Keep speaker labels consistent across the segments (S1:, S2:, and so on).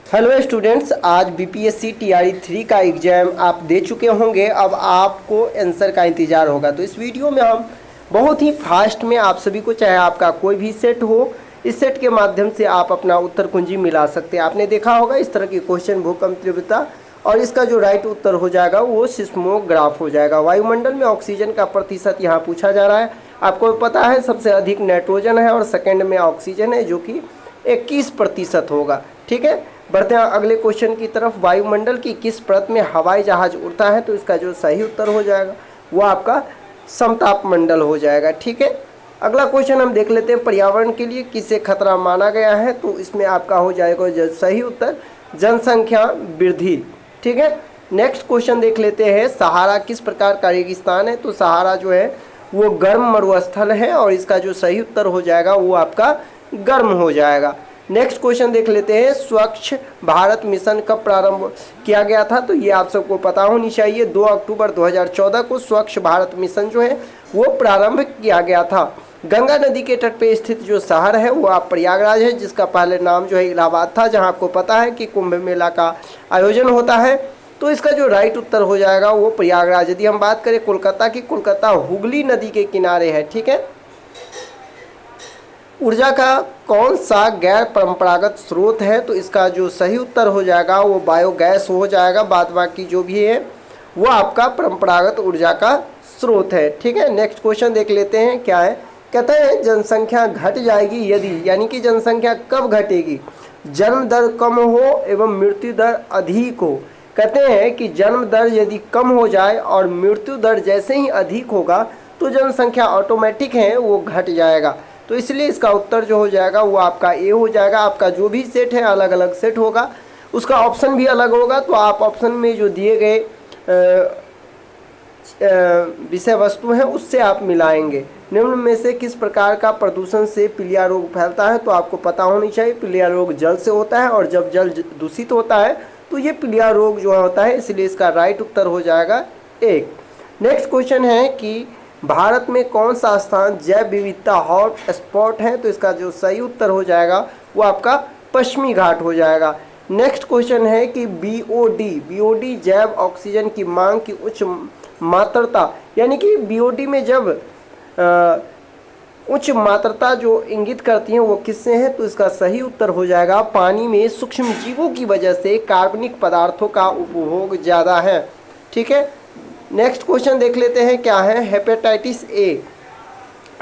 S1: Hello students, आज BPSC TRE 3 का exam आप दे चुके होंगे। अब आपको आंसर का इंतज़ार होगा। तो इस वीडियो में हम बहुत ही फास्ट में आप सभी को, चाहे आपका कोई भी सेट हो, इस सेट के माध्यम से आप अपना उत्तर कुंजी मिला सकते हैं। आपने देखा होगा इस तरह की क्वेश्चन, भूकंप तीव्रता, और इसका जो राइट उत्तर हो जाएगा वो सिस्मोग्राफ हो जाएगा। वायुमंडल में ऑक्सीजन का प्रतिशत यहाँ पूछा जा रहा है। आपको पता है सबसे अधिक नाइट्रोजन है और सेकेंड में ऑक्सीजन है, जो कि 21% होगा। ठीक है, बढ़ते हैं अगले क्वेश्चन की तरफ। वायुमंडल की किस परत में हवाई जहाज उड़ता है? तो इसका जो सही उत्तर हो जाएगा वो आपका समताप मंडल हो जाएगा। ठीक है, अगला क्वेश्चन हम देख लेते हैं। पर्यावरण के लिए किसे खतरा माना गया है? तो इसमें आपका हो जाएगा जो सही उत्तर जनसंख्या वृद्धि। ठीक है, नेक्स्ट क्वेश्चन देख लेते हैं। सहारा किस प्रकार का रेगिस्तान है? तो सहारा जो है वो गर्म मरुस्थल है और इसका जो सही उत्तर हो जाएगा वो आपका गर्म हो जाएगा। नेक्स्ट क्वेश्चन देख लेते हैं। स्वच्छ भारत मिशन कब प्रारंभ किया गया था? तो ये आप सबको पता होनी चाहिए। 2 अक्टूबर 2014 को स्वच्छ भारत मिशन जो है वो प्रारंभ किया गया था। गंगा नदी के तट पे स्थित जो शहर है वो आप प्रयागराज है, जिसका पहले नाम जो है इलाहाबाद था, जहां आपको पता है कि कुंभ मेला का आयोजन होता है। तो इसका जो राइट उत्तर हो जाएगा वो प्रयागराज। यदि हम बात करें कोलकाता की, कोलकाता हुगली नदी के किनारे है। ठीक है, ऊर्जा का कौन सा गैर परंपरागत स्रोत है? तो इसका जो सही उत्तर हो जाएगा वो बायोगैस हो जाएगा। बाद बाकी जो भी है वो आपका परंपरागत ऊर्जा का स्रोत है। ठीक है, नेक्स्ट क्वेश्चन देख लेते हैं। क्या है? कहते हैं जनसंख्या घट जाएगी यदि, यानी कि जनसंख्या कब घटेगी? जन्म दर कम हो एवं मृत्यु दर अधिक हो। कहते हैं कि जन्म दर यदि कम हो जाए और मृत्यु दर जैसे ही अधिक होगा तो जनसंख्या ऑटोमेटिक है वो घट जाएगा। तो इसलिए इसका उत्तर जो हो जाएगा वो आपका ए हो जाएगा। आपका जो भी सेट है अलग अलग सेट होगा, उसका ऑप्शन भी अलग होगा। तो आप ऑप्शन में जो दिए गए विषय वस्तु हैं उससे आप मिलाएंगे। निम्न में से किस प्रकार का प्रदूषण से पीलिया रोग फैलता है? तो आपको पता होनी चाहिए पीलिया रोग जल से होता है, और जब जल दूषित होता है तो ये पीलिया रोग जो होता है, इसलिए इसका राइट उत्तर हो जाएगा 1। नेक्स्ट क्वेश्चन है कि भारत में कौन सा स्थान जैव विविधता हॉट स्पॉट है? तो इसका जो सही उत्तर हो जाएगा वो आपका पश्चिमी घाट हो जाएगा। नेक्स्ट क्वेश्चन है कि बीओडी जैव ऑक्सीजन की मांग की उच्च मात्रता, यानी कि बीओडी में जब उच्च मात्रता जो इंगित करती हैं वो किससे है? तो इसका सही उत्तर हो जाएगा पानी में सूक्ष्म जीवों की वजह से कार्बनिक पदार्थों का उपभोग ज़्यादा है। ठीक है, नेक्स्ट क्वेश्चन देख लेते हैं। क्या है? Hepatitis A.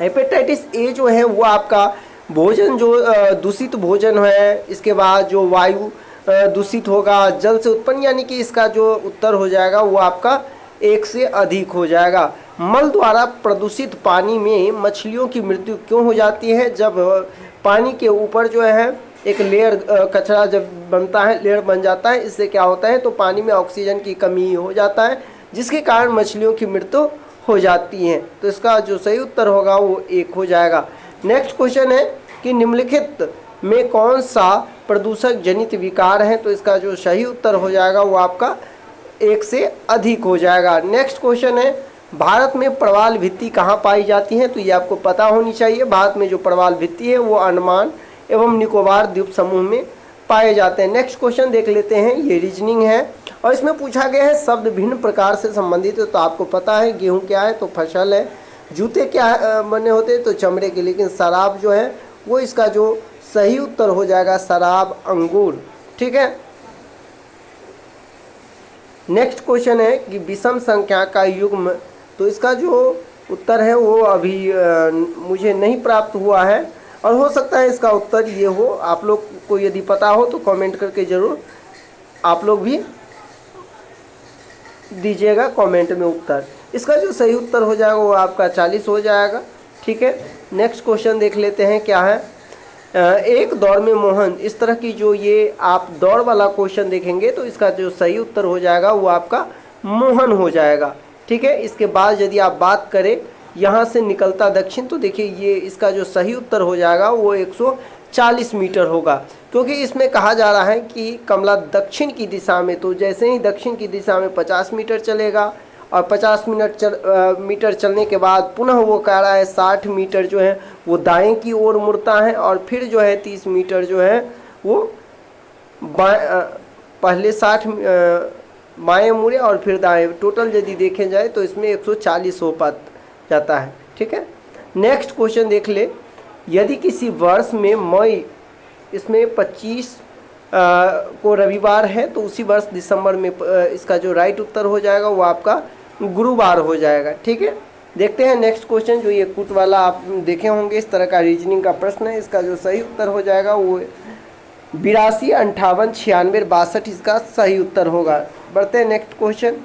S1: हेपेटाइटिस ए जो है वो आपका भोजन जो दूषित भोजन है, इसके बाद जो वायु दूषित होगा, जल से उत्पन्न, यानी कि इसका जो उत्तर हो जाएगा वो आपका 1 से अधिक हो जाएगा। मल द्वारा प्रदूषित पानी में मछलियों की मृत्यु क्यों हो जाती है? जब पानी के ऊपर जो है एक लेयर कचरा जब बनता है, लेयर बन जाता है, इससे क्या होता है तो पानी में ऑक्सीजन की कमी हो जाता है, जिसके कारण मछलियों की मृत्यु हो जाती है। तो इसका जो सही उत्तर होगा वो 1 हो जाएगा। नेक्स्ट क्वेश्चन है कि निम्नलिखित में कौन सा प्रदूषक जनित विकार है? तो इसका जो सही उत्तर हो जाएगा वो आपका 1 से अधिक हो जाएगा। नेक्स्ट क्वेश्चन है भारत में प्रवाल भित्ति कहाँ पाई जाती है? तो ये आपको पता होनी चाहिए। भारत में जो प्रवाल भित्ति है वो अंडमान एवं निकोबार द्वीप समूह में पाए जाते हैं। नेक्स्ट क्वेश्चन देख लेते हैं। ये रीजनिंग है और इसमें पूछा गया है शब्द भिन्न प्रकार से संबंधित है। तो आपको पता है गेहूं क्या है? तो फसल है। जूते क्या बने होते हैं? तो चमड़े के। लेकिन शराब जो है वो इसका जो सही उत्तर हो जाएगा शराब अंगूर। ठीक है, नेक्स्ट क्वेश्चन है कि विषम संख्या का युग्म। तो इसका जो उत्तर है वो अभी मुझे नहीं प्राप्त हुआ है, और हो सकता है इसका उत्तर ये हो। आप लोग को यदि पता हो तो कमेंट करके ज़रूर आप लोग भी दीजिएगा कमेंट में उत्तर। इसका जो सही उत्तर हो जाएगा वो आपका 40 हो जाएगा। ठीक है, नेक्स्ट क्वेश्चन देख लेते हैं। क्या है? एक दौड़ में मोहन, इस तरह की जो ये आप दौड़ वाला क्वेश्चन देखेंगे तो इसका जो सही उत्तर हो जाएगा वो आपका मोहन हो जाएगा। ठीक है, इसके बाद यदि आप बात करें यहाँ से निकलता दक्षिण, तो देखिए ये इसका जो सही उत्तर हो जाएगा वो 140 मीटर होगा, क्योंकि इसमें कहा जा रहा है कि कमला दक्षिण की दिशा में, तो जैसे ही दक्षिण की दिशा में 50 मीटर चलेगा और 50 मीटर चलने के बाद पुनः वो कह रहा है 60 मीटर जो है वो दाएं की ओर मुड़ता है, और फिर जो है 30 मीटर जो है वो पहले 60 बाएँ मुड़े और फिर दाएँ, टोटल यदि देखे जाए तो इसमें 140 हो पा जाता है। ठीक है, नेक्स्ट क्वेश्चन देख ले। यदि किसी वर्ष में मई इसमें 25 को रविवार है तो उसी वर्ष दिसंबर में इसका जो राइट उत्तर हो जाएगा वो आपका गुरुवार हो जाएगा। ठीक है, देखते हैं नेक्स्ट क्वेश्चन, जो ये कुट वाला आप देखे होंगे, इस तरह का रीजनिंग का प्रश्न है। इसका जो सही उत्तर हो जाएगा वो 82, 58, 96, 62 इसका सही उत्तर होगा। बढ़ते हैं नेक्स्ट क्वेश्चन।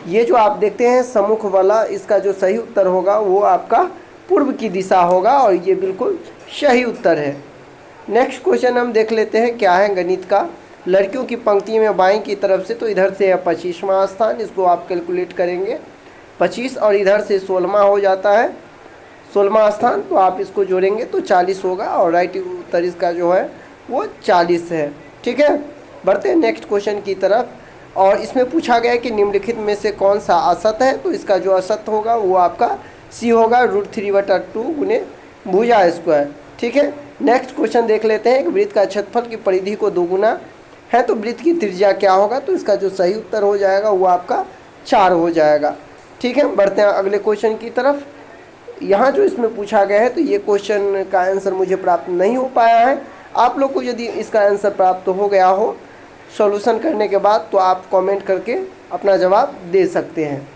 S1: ये जो आप देखते हैं सम्मुख वाला, इसका जो सही उत्तर होगा वो आपका पूर्व की दिशा होगा और ये बिल्कुल सही उत्तर है। नेक्स्ट क्वेश्चन हम देख लेते हैं, क्या है गणित का। लड़कियों की पंक्ति में बाएं की तरफ से, तो इधर से है 25वां स्थान, इसको आप कैलकुलेट करेंगे 25 और इधर से 16वां हो जाता है 16वां स्थान, तो आप इसको जोड़ेंगे तो 40 होगा और राइट उत्तर इसका जो है वो 40 है। ठीक है, बढ़ते हैं नेक्स्ट क्वेश्चन की तरफ। और इसमें पूछा गया है कि निम्नलिखित में से कौन सा असत है, तो इसका जो असत होगा वो आपका सी होगा, √3/2 गुने भुजा स्क्वायर। ठीक है, नेक्स्ट क्वेश्चन देख लेते हैं। एक वृत्त का क्षेत्रफल की परिधि को दोगुना है तो वृत्त की त्रिज्या क्या होगा, तो इसका जो सही उत्तर हो जाएगा वो आपका 4 हो जाएगा। ठीक है, बढ़ते हैं अगले क्वेश्चन की तरफ। यहाँ जो इसमें पूछा गया है तो ये क्वेश्चन का आंसर मुझे प्राप्त नहीं हो पाया है। आप लोग को यदि इसका आंसर प्राप्त हो गया हो सॉल्यूशन करने के बाद, तो आप कमेंट करके अपना जवाब दे सकते हैं।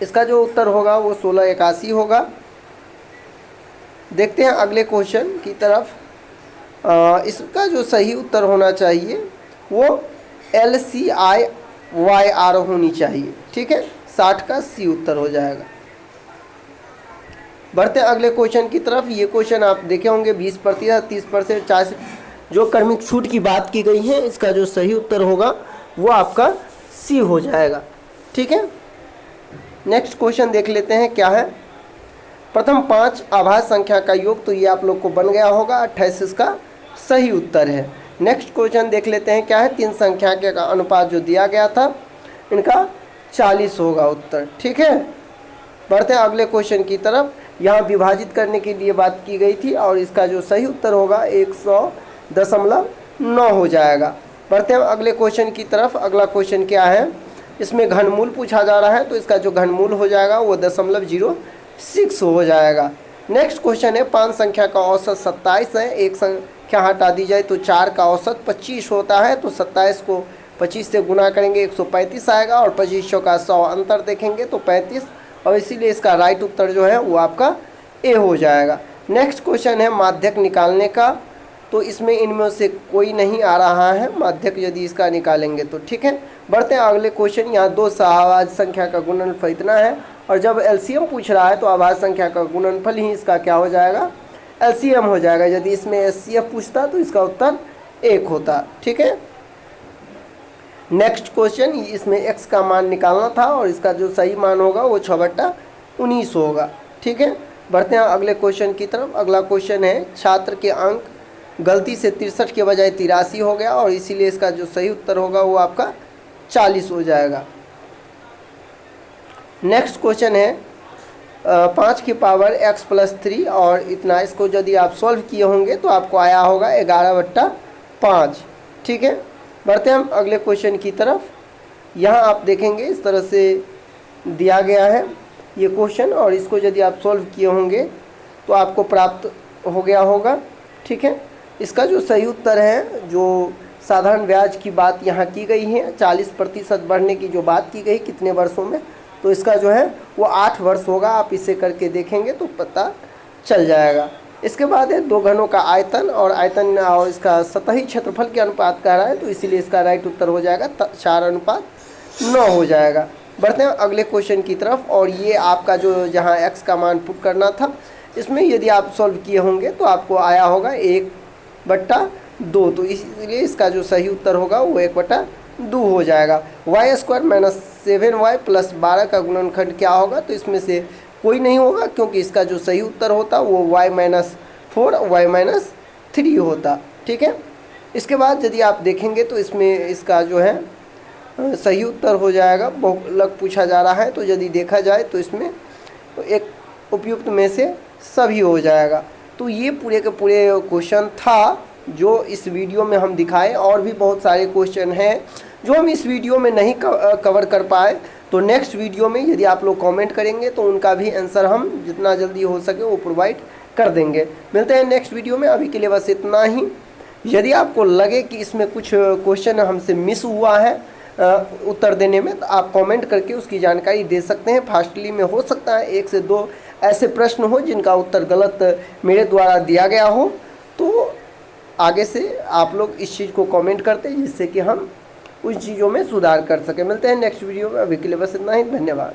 S1: इसका जो उत्तर होगा वो 1681 होगा। देखते हैं अगले क्वेश्चन की तरफ। इसका जो सही उत्तर होना चाहिए वो LCIYR होनी चाहिए। ठीक है, 60 का सी उत्तर हो जाएगा। बढ़ते हैं अगले क्वेश्चन की तरफ। ये क्वेश्चन आप देखे होंगे 20%, 30%, 40 जो क्रमिक छूट की बात की गई है, इसका जो सही उत्तर होगा वो आपका सी हो जाएगा। ठीक है, नेक्स्ट क्वेश्चन देख लेते हैं, क्या है। प्रथम 5 आभाज्य संख्या का योग, तो ये आप लोग को बन गया होगा 28 इसका सही उत्तर है। नेक्स्ट क्वेश्चन देख लेते हैं, क्या है। 3 संख्या के का अनुपात जो दिया गया था इनका 40 होगा उत्तर। ठीक है, बढ़ते हैं अगले क्वेश्चन की तरफ। यहाँ विभाजित करने के लिए बात की गई थी और इसका जो सही उत्तर होगा 100.9 हो जाएगा। बढ़ते हैं अगले क्वेश्चन की तरफ। अगला क्वेश्चन क्या है, इसमें घनमूल पूछा जा रहा है, तो इसका जो घनमूल हो जाएगा वो 0.06 हो जाएगा। नेक्स्ट क्वेश्चन है, 5 संख्या का औसत 27 है, एक संख्या हटा दी जाए तो 4 का औसत 25 होता है, तो 27 को 25 से गुना करेंगे 135 आएगा और 25 का 100 अंतर देखेंगे तो 35, और इसीलिए इसका राइट उत्तर जो है वो आपका ए हो जाएगा। नेक्स्ट क्वेश्चन है माध्यक निकालने का, तो इसमें इनमें से कोई नहीं आ रहा है माध्यक यदि इसका निकालेंगे तो। ठीक है, बढ़ते हैं अगले क्वेश्चन। यहाँ 2 अभाज्य संख्या का गुणनफल इतना है और जब एलसीएम पूछ रहा है तो अभाज्य संख्या का गुणनफल ही इसका क्या हो जाएगा, एलसीएम हो जाएगा। यदि इसमें एचसीएफ पूछता तो इसका उत्तर 1 होता। ठीक है, नेक्स्ट क्वेश्चन, इसमें x का मान निकालना था और इसका जो सही मान होगा वो 6/19 होगा। ठीक है, बढ़ते हैं अगले क्वेश्चन की तरफ। अगला क्वेश्चन है, छात्र के अंक गलती से 63 के बजाय 83 हो गया और इसीलिए इसका जो सही उत्तर होगा वो आपका 40 हो जाएगा। नेक्स्ट क्वेश्चन है 5 की पावर x + 3 और इतना, इसको यदि आप सॉल्व किए होंगे तो आपको आया होगा 11/5। ठीक है, बढ़ते हैं हम अगले क्वेश्चन की तरफ। यहाँ आप देखेंगे इस तरह से दिया गया है ये क्वेश्चन और इसको यदि आप सॉल्व किए होंगे तो आपको प्राप्त हो गया होगा। ठीक है, इसका जो सही उत्तर है, जो साधारण ब्याज की बात यहाँ की गई है, 40% बढ़ने की जो बात की गई कितने वर्षों में, तो इसका जो है वो 8 वर्ष होगा। आप इसे करके देखेंगे तो पता चल जाएगा। इसके बाद है 2 घनों का आयतन और आयतन और इसका सतही क्षेत्रफल के अनुपात कह रहा है, तो इसीलिए इसका राइट उत्तर हो जाएगा 4:9 हो जाएगा। बढ़ते हैं अगले क्वेश्चन की तरफ और ये आपका जो जहाँ x का मान पुट करना था, इसमें यदि आप सॉल्व किए होंगे तो आपको आया होगा 1/2, तो इसलिए इसका जो सही उत्तर होगा वो 1/2 हो जाएगा। y² - 7y + 12 का गुणनखंड क्या होगा, तो इसमें से कोई नहीं होगा क्योंकि इसका जो सही उत्तर होता वो y - 4 y - 3 होता। ठीक है, इसके बाद यदि आप देखेंगे तो इसमें इसका जो है सही उत्तर हो जाएगा। बहुलक पूछा जा रहा है तो यदि देखा जाए तो इसमें एक उपयुक्त में से सभी हो जाएगा। तो ये पूरे के पूरे क्वेश्चन था जो इस वीडियो में हम दिखाए। और भी बहुत सारे क्वेश्चन हैं जो हम इस वीडियो में नहीं कवर कर पाए, तो नेक्स्ट वीडियो में यदि आप लोग कमेंट करेंगे तो उनका भी आंसर हम जितना जल्दी हो सके वो प्रोवाइड कर देंगे। मिलते हैं नेक्स्ट वीडियो में, अभी के लिए बस इतना ही। यदि आपको लगे कि इसमें कुछ क्वेश्चन हमसे मिस हुआ है उत्तर देने में, तो आप कमेंट करके उसकी जानकारी दे सकते हैं। फास्टली में हो सकता है 1 से 2 ऐसे प्रश्न हो जिनका उत्तर गलत मेरे द्वारा दिया गया हो, तो आगे से आप लोग इस चीज़ को कमेंट करते हैं जिससे कि हम उन चीज़ों में सुधार कर सकें। मिलते हैं नेक्स्ट वीडियो में, अभी के लिए बस इतना ही। धन्यवाद।